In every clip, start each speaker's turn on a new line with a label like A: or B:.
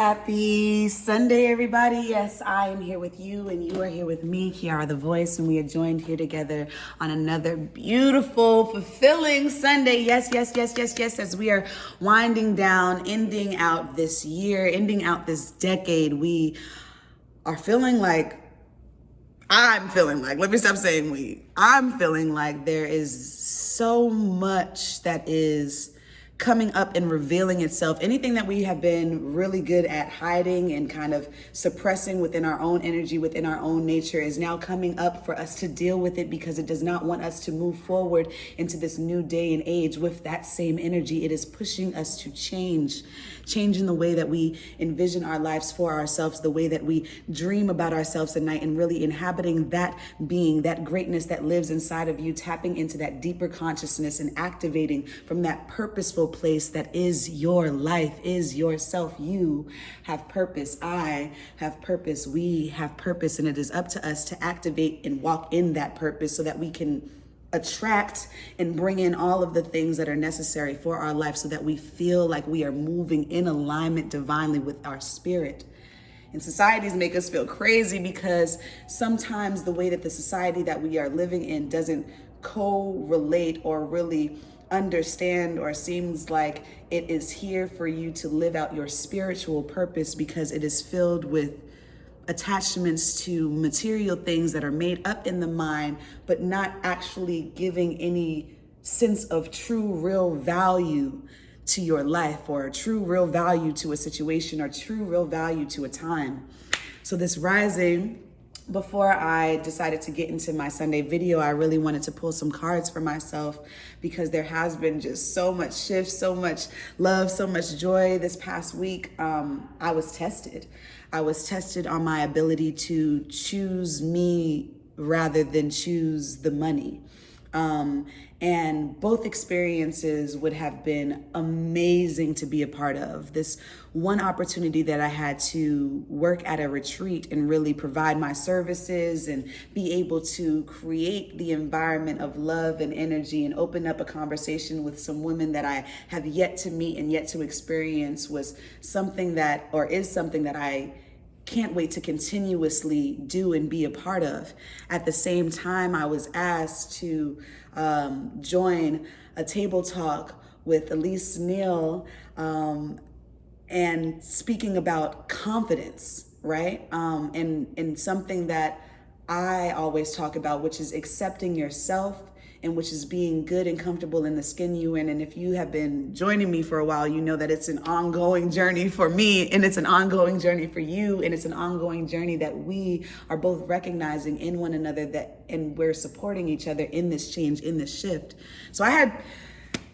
A: Happy Sunday, everybody. Yes, I am here with you and you are here with me, Kiara the Voice, and we are joined here together on another beautiful, fulfilling Sunday. Yes, as we are winding down, ending out this year, ending out this decade, we are feeling like, let me stop saying we. I'm feeling like there is so much that is coming up and revealing itself. Anything that we have been really good at hiding and kind of suppressing within our own energy, within our own nature, is now coming up for us to deal with it, because it does not want us to move forward into this new day and age with that same energy. It is pushing us to change in the way that we envision our lives for ourselves, the way that we dream about ourselves at night, and really inhabiting that being, that greatness that lives inside of you, tapping into that deeper consciousness and activating from that purposeful place that is your life, is yourself. You have purpose. I have purpose. We have purpose. And it is up to us to activate and walk in that purpose so that we can attract and bring in all of the things that are necessary for our life, so that we feel like we are moving in alignment divinely with our spirit. And societies make us feel crazy, because sometimes the way that the society that we are living in doesn't correlate or really understand, or seems like it is here for you to live out your spiritual purpose, because it is filled with attachments to material things that are made up in the mind, but not actually giving any sense of true, real value to your life, or true, real value to a situation, or true, real value to a time. So this rising, before I decided to get into my Sunday video, I really wanted to pull some cards for myself, because there has been just so much shift, so much love, so much joy this past week. I was tested. I was tested on my ability to choose me rather than choose the money. And both experiences would have been amazing to be a part of. This one opportunity that I had to work at a retreat and really provide my services and be able to create the environment of love and energy and open up a conversation with some women that I have yet to meet and yet to experience, was something that, or is something that I can't wait to continuously do and be a part of. At the same time, I was asked to join a table talk with Elise Neal, and speaking about confidence, right? And something that I always talk about, which is accepting yourself, and which is being good and comfortable in the skin you in. And if you have been joining me for a while, you know that it's an ongoing journey for me, and it's an ongoing journey for you, and it's an ongoing journey that we are both recognizing in one another, and we're supporting each other in this change, in this shift. So I had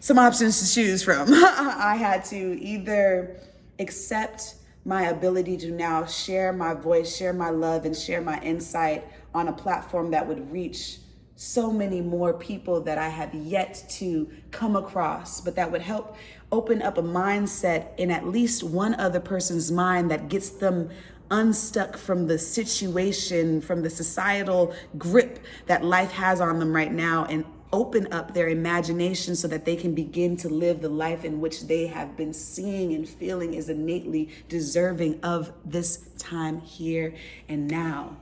A: some options to choose from. I had to either accept my ability to now share my voice, share my love, and share my insight on a platform that would reach so many more people that I have yet to come across, but that would help open up a mindset in at least one other person's mind that gets them unstuck from the situation, from the societal grip that life has on them right now, and open up their imagination so that they can begin to live the life in which they have been seeing and feeling is innately deserving of this time here and now.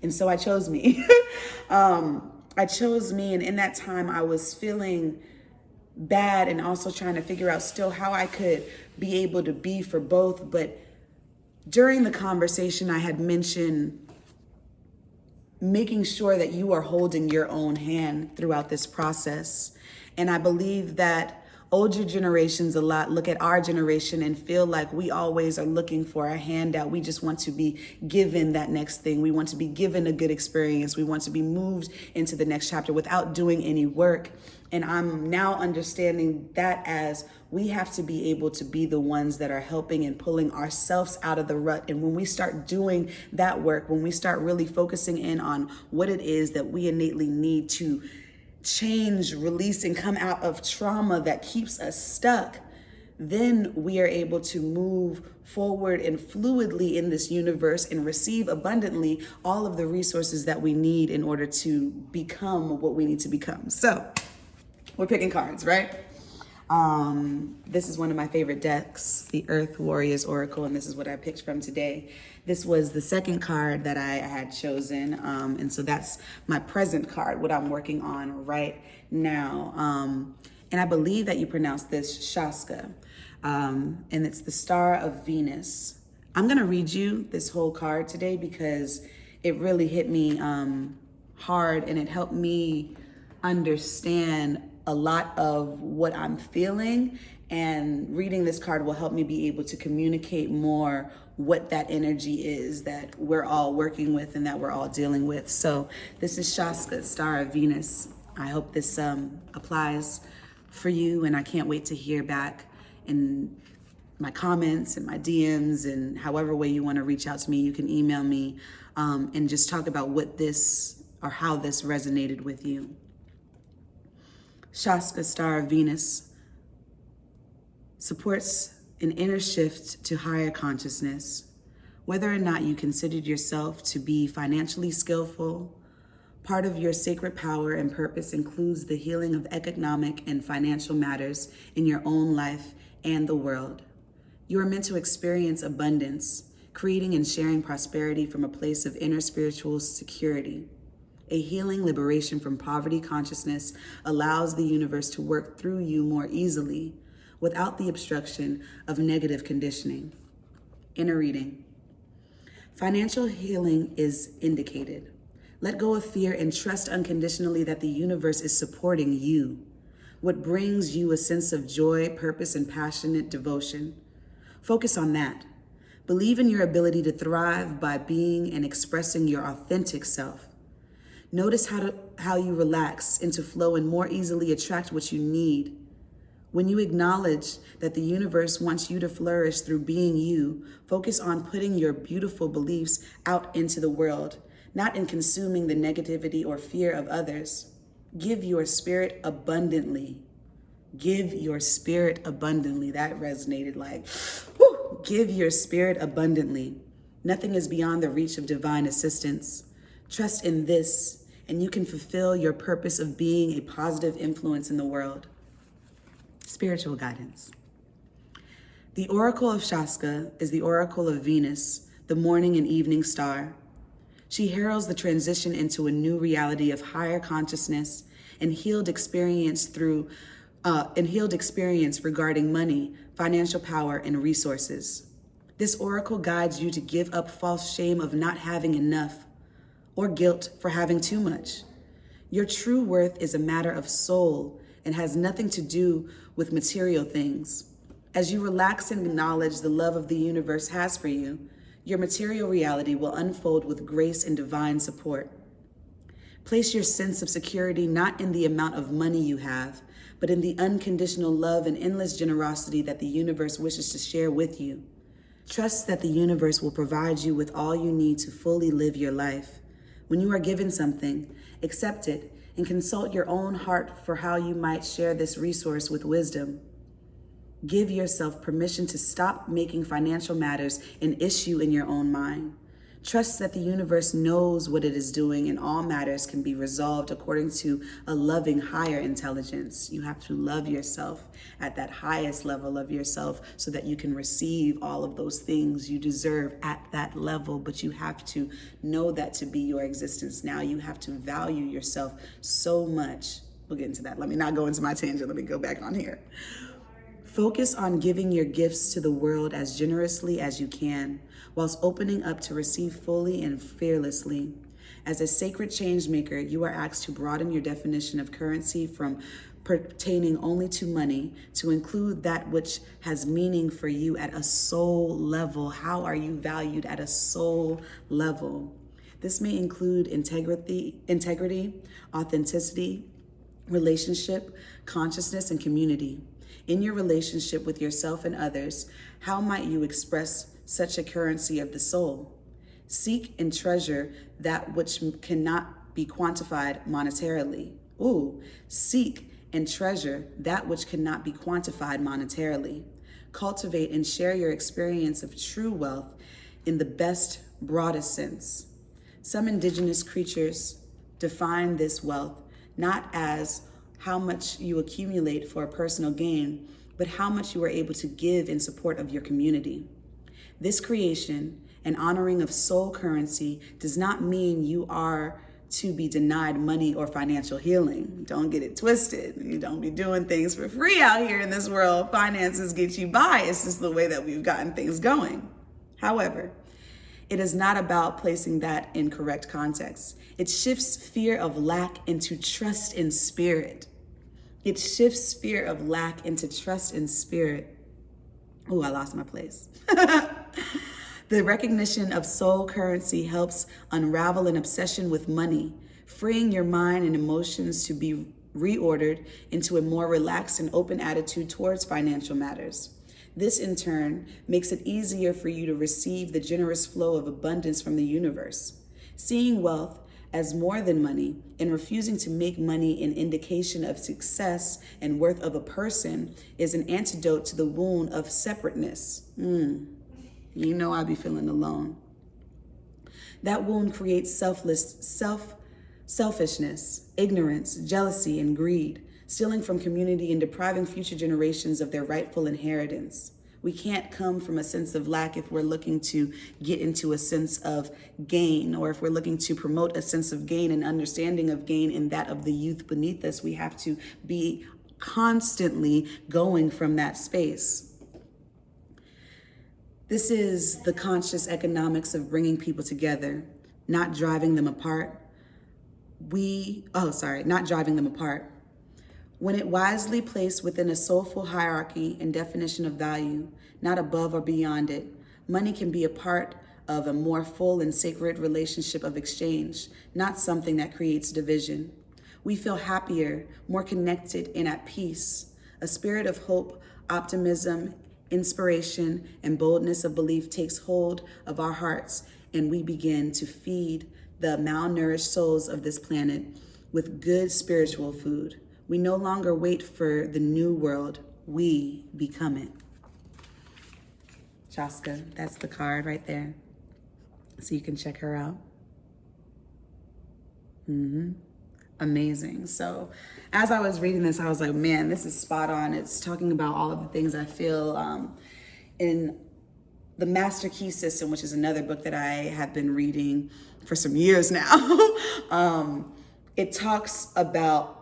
A: And so I chose me. I chose me, and in that time I was feeling bad and also trying to figure out still how I could be able to be for both. But during the conversation, I had mentioned making sure that you are holding your own hand throughout this process. And I believe that older generations a lot look at our generation and feel like we always are looking for a handout. We just want to be given that next thing. We want to be given a good experience. We want to be moved into the next chapter without doing any work. And I'm now understanding that as we have to be able to be the ones that are helping and pulling ourselves out of the rut. And when we start doing that work, when we start really focusing in on what it is that we innately need to change, release, and come out of trauma that keeps us stuck, then we are able to move forward and fluidly in this universe and receive abundantly all of the resources that we need in order to become what we need to become. So we're picking cards, right? This is one of my favorite decks, the Earth Warriors Oracle, and this is what I picked from today. This was the second card that I had chosen, and so that's my present card, what I'm working on right now. And I believe that you pronounce this Shaska, and it's the Star of Venus. I'm gonna read you this whole card today because it really hit me hard, and it helped me understand a lot of what I'm feeling, and reading this card will help me be able to communicate more what that energy is that we're all working with and that we're all dealing with. So this is Shaska, Star of Venus. I hope this applies for you, and I can't wait to hear back in my comments and my DMs, and however way you want to reach out to me. You can email me and just talk about what this or how this resonated with you. Shaska, Star of Venus, supports an inner shift to higher consciousness. Whether or not you considered yourself to be financially skillful, part of your sacred power and purpose includes the healing of economic and financial matters in your own life and the world. You are meant to experience abundance, creating and sharing prosperity from a place of inner spiritual security. A healing liberation from poverty consciousness allows the universe to work through you more easily without the obstruction of negative conditioning. Inner reading. Financial healing is indicated. Let go of fear and trust unconditionally that the universe is supporting you. What brings you a sense of joy, purpose, and passionate devotion? Focus on that. Believe in your ability to thrive by being and expressing your authentic self. Notice how you relax into flow and more easily attract what you need. When you acknowledge that the universe wants you to flourish through being you, focus on putting your beautiful beliefs out into the world, not in consuming the negativity or fear of others. Give your spirit abundantly. Give your spirit abundantly. That resonated like, whew. Give your spirit abundantly. Nothing is beyond the reach of divine assistance. Trust in this, and you can fulfill your purpose of being a positive influence in the world. Spiritual guidance. The Oracle of Shaska is the Oracle of Venus, the morning and evening star. She heralds the transition into a new reality of higher consciousness and healed experience regarding money, financial power, and resources. This oracle guides you to give up false shame of not having enough or guilt for having too much. Your true worth is a matter of soul and has nothing to do with material things. As you relax and acknowledge the love of the universe has for you, your material reality will unfold with grace and divine support. Place your sense of security not in the amount of money you have, but in the unconditional love and endless generosity that the universe wishes to share with you. Trust that the universe will provide you with all you need to fully live your life. When you are given something, accept it and consult your own heart for how you might share this resource with wisdom. Give yourself permission to stop making financial matters an issue in your own mind. Trust that the universe knows what it is doing and all matters can be resolved according to a loving higher intelligence. You have to love yourself at that highest level of yourself so that you can receive all of those things you deserve at that level, but you have to know that to be your existence. Now you have to value yourself so much. We'll get into that. Let me not go into my tangent. Let me go back on here. Focus on giving your gifts to the world as generously as you can, whilst opening up to receive fully and fearlessly. As a sacred change maker, you are asked to broaden your definition of currency from pertaining only to money to include that which has meaning for you at a soul level. How are you valued at a soul level? This may include integrity, authenticity, relationship, consciousness, and community. In your relationship with yourself and others, how might you express such a currency of the soul? Seek and treasure that which cannot be quantified monetarily. Seek and treasure that which cannot be quantified monetarily. Cultivate and share your experience of true wealth in the best, broadest sense. Some indigenous creatures define this wealth not as how much you accumulate for a personal gain, but how much you are able to give in support of your community. This creation and honoring of soul currency does not mean you are to be denied money or financial healing. Don't get it twisted. You don't be doing things for free out here in this world. Finances get you by. It's just the way that we've gotten things going. However, it is not about placing that in correct context. It shifts fear of lack into trust in spirit. It shifts fear of lack into trust in spirit. Oh, I lost my place. The recognition of soul currency helps unravel an obsession with money, freeing your mind and emotions to be reordered into a more relaxed and open attitude towards financial matters. This, in turn, makes it easier for you to receive the generous flow of abundance from the universe. Seeing wealth as more than money and refusing to make money an indication of success and worth of a person is an antidote to the wound of separateness. You know I be feeling alone. That wound creates selfishness, ignorance, jealousy, and greed, stealing from community and depriving future generations of their rightful inheritance. We can't come from a sense of lack if we're looking to get into a sense of gain, or if we're looking to promote a sense of gain and understanding of gain in that of the youth beneath us. We have to be constantly going from that space. This is the conscious economics of bringing people together, not driving them apart. Not driving them apart. When it wisely placed within a soulful hierarchy and definition of value, not above or beyond it, money can be a part of a more full and sacred relationship of exchange, not something that creates division. We feel happier, more connected, and at peace. A spirit of hope, optimism, inspiration, and boldness of belief takes hold of our hearts, and we begin to feed the malnourished souls of this planet with good spiritual food. We no longer wait for the new world, we become it. Shaska, that's the card right there. So you can check her out. Amazing. So as I was reading this, I was like, man, this is spot on. It's talking about all of the things I feel in the Master Key System, which is another book that I have been reading for some years now. It talks about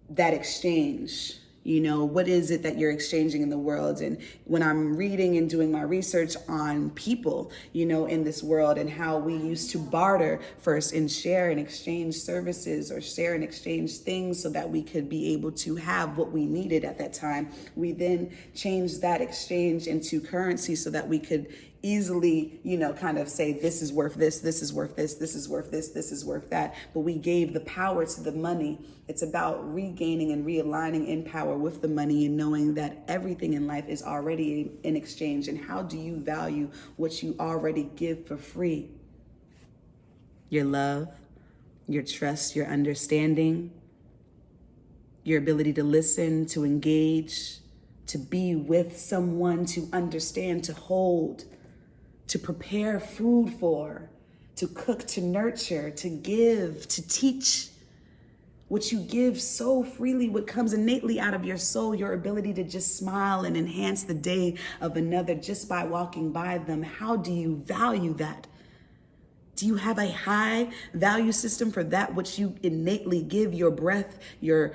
A: that exchange. You know, what is it that you're exchanging in the world? And when I'm reading and doing my research on people, you know, in this world, and how we used to barter first and share and exchange services or share and exchange things so that we could be able to have what we needed at that time. We then changed that exchange into currency so that we could easily, you know, kind of say, this is worth this, this is worth this, this is worth this, this is worth that. But we gave the power to the money. It's about regaining and realigning in power with the money and knowing that everything in life is already in exchange. And how do you value what you already give for free? Your love, your trust, your understanding, your ability to listen, to engage, to be with someone, to understand, to hold, to prepare food for, to cook, to nurture, to give, to teach. What you give so freely, what comes innately out of your soul, your ability to just smile and enhance the day of another just by walking by them. How do you value that? Do you have a high value system for that which you innately give? Your breath, your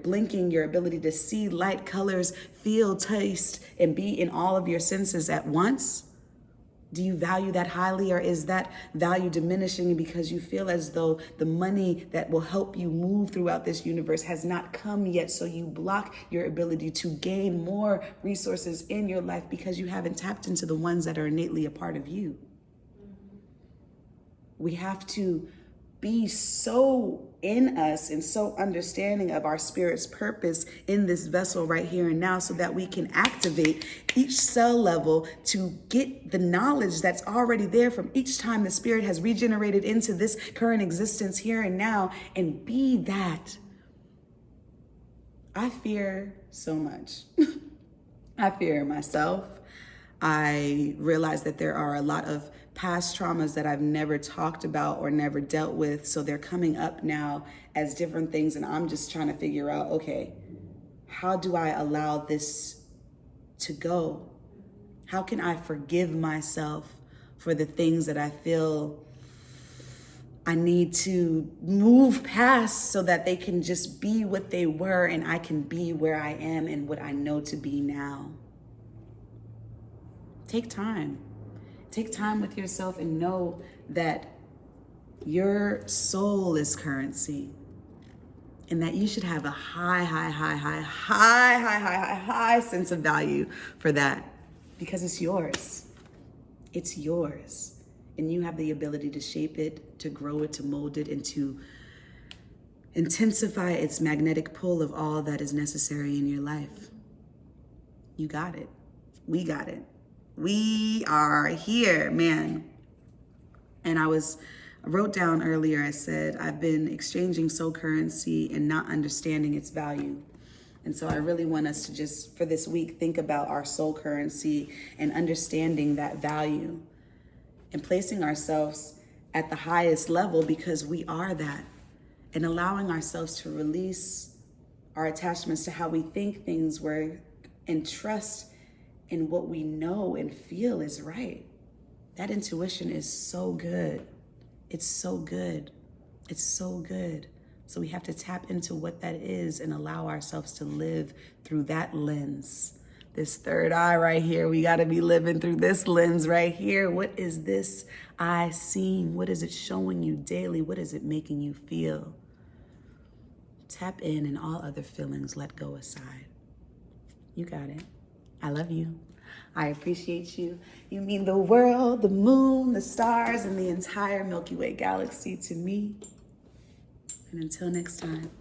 A: blinking, your ability to see light, colors, feel, taste, and be in all of your senses at once? Do you value that highly, or is that value diminishing because you feel as though the money that will help you move throughout this universe has not come yet, so you block your ability to gain more resources in your life because you haven't tapped into the ones that are innately a part of you? We have to be so in us and so understanding of our spirit's purpose in this vessel right here and now, so that we can activate each cell level to get the knowledge that's already there from each time the spirit has regenerated into this current existence here and now, and be that. I fear so much. I fear myself. I realize that there are a lot of past traumas that I've never talked about or never dealt with. So they're coming up now as different things. And I'm just trying to figure out, okay, how do I allow this to go? How can I forgive myself for the things that I feel I need to move past so that they can just be what they were and I can be where I am and what I know to be now? Take time. Take time with yourself and know that your soul is currency and that you should have a high sense of value for that because it's yours. It's yours. And you have the ability to shape it, to grow it, to mold it, and to intensify its magnetic pull of all that is necessary in your life. You got it. We got it. We are here, man. And I wrote down earlier, I said, I've been exchanging soul currency and not understanding its value. And so I really want us to just, for this week, think about our soul currency and understanding that value and placing ourselves at the highest level because we are that, and allowing ourselves to release our attachments to how we think things were and trust in what we know and feel is right. That intuition is so good. It's so good. It's so good. So we have to tap into what that is and allow ourselves to live through that lens. This third eye right here, we got to be living through this lens right here. What is this eye seeing? What is it showing you daily? What is it making you feel? Tap in and all other feelings let go aside. You got it. I love you. I appreciate you. You mean the world, the moon, the stars, and the entire Milky Way galaxy to me. And until next time.